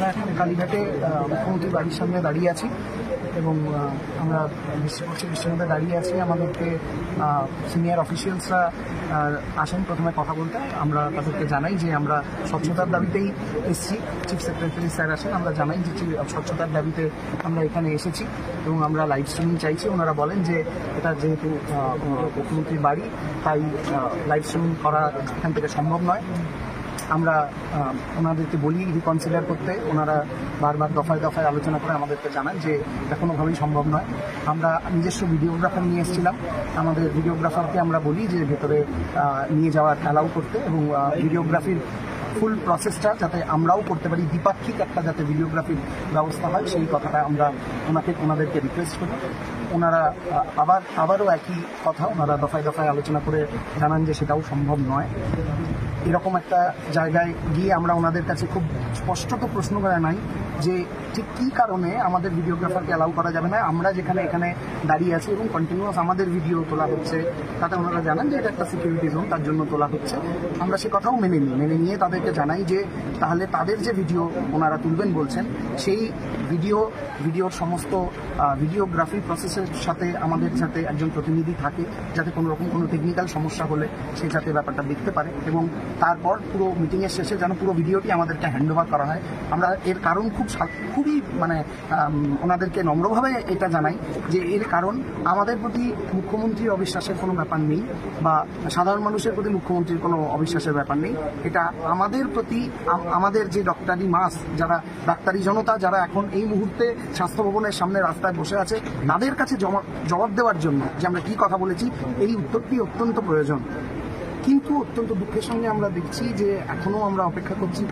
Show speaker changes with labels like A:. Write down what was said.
A: আমরা এখন কালীঘাটে মুখ্যমন্ত্রী বাড়ির সামনে দাঁড়িয়ে আছি এবং আমরা বৃষ্টির মধ্যে দাঁড়িয়ে আছি। আমাদেরকে সিনিয়র অফিসিয়ালসরা আসেন প্রথমে কথা বলতে। আমরা তাদেরকে জানাই যে আমরা স্বচ্ছতার দাবিতেই এসেছি। চিফ সেক্রেটারি স্যার আসেন, আমরা জানাই যে স্বচ্ছতার দাবিতে আমরা এখানে এসেছি এবং আমরা লাইভ স্ট্রিমিং চাইছি। ওনারা বলেন যে এটা যেহেতু মুখ্যমন্ত্রীর বাড়ি, তাই লাইভ স্ট্রিমিং করা এখান থেকে সম্ভব নয়। আমরা ওনাদেরকে বলি রিকনসিডার করতে। ওনারা বারবার দফায় দফায় আলোচনা করে আমাদেরকে জানান যে এটা কোনোভাবেই সম্ভব নয়। আমরা নিজস্ব ভিডিওগ্রাফার নিয়ে এসেছিলাম। আমাদের ভিডিওগ্রাফারকে আমরা বলি যে ভেতরে নিয়ে যাওয়ার অ্যালাউ করতে এবং ভিডিওগ্রাফির ফুল প্রসেসটা যাতে আমরাও করতে পারি, দ্বিপাক্ষিক একটা যাতে ভিডিওগ্রাফির ব্যবস্থা হয়, সেই কথাটা আমরা ওনাদেরকে রিকোয়েস্ট করি। ওনারা আবারও একই কথা ওনারা দফায় দফায় আলোচনা করে জানান যে সেটাও সম্ভব নয়। এরকম একটা জায়গায় গিয়ে আমরা ওনাদের কাছে খুব স্পষ্টত প্রশ্ন করে নাই যে ঠিক কী কারণে আমাদের ভিডিওগ্রাফারকে অ্যালাউ করা যাবে না। আমরা যেখানে এখানে দাঁড়িয়ে আছি এবং কন্টিনিউয়াস আমাদের ভিডিও তোলা হচ্ছে, তাতে ওনারা জানান যে এটা একটা সিকিউরিটি জোন, তার জন্য তোলা হচ্ছে। আমরা সে কথাও মেনে নিয়ে তাদেরকে জানাই যে তাহলে তাদের যে ভিডিও ওনারা তুলবেন বলছেন, সেই ভিডিওর সমস্ত ভিডিওগ্রাফি প্রসেসের সাথে আমাদের যাতে একজন প্রতিনিধি থাকে, যাতে কোনো রকম কোনো টেকনিক্যাল সমস্যা হলে সে যাতে ব্যাপারটা দেখতে পারে এবং তারপর পুরো মিটিংয়ের শেষে যেন পুরো ভিডিওটি আমাদেরকে হ্যান্ডওভার করা হয়। আমরা এর কারণ খুবই ওনাদেরকে নম্রভাবে এটা জানাই যে এর কারণ আমাদের প্রতি মুখ্যমন্ত্রীর অবিশ্বাসের কোনো ব্যাপার নেই বা সাধারণ মানুষের প্রতি মুখ্যমন্ত্রীর কোনো অবিশ্বাসের ব্যাপার নেই। এটা আমাদের প্রতি আমাদের যে ডক্টরি মাস, যারা ডাক্তারি জনতা যারা এখন এই মুহূর্তে স্বাস্থ্য ভবনের সামনে রাস্তায় বসে আছে, তাদের কাছে জবাব দেওয়ার জন্য যে আমরা কি কথা বলেছি, এই উত্তরটি অত্যন্ত প্রয়োজন। কিন্তু অত্যন্ত দুঃখের সঙ্গে আমরা দেখছি যে এখনো আমরা অপেক্ষা করছি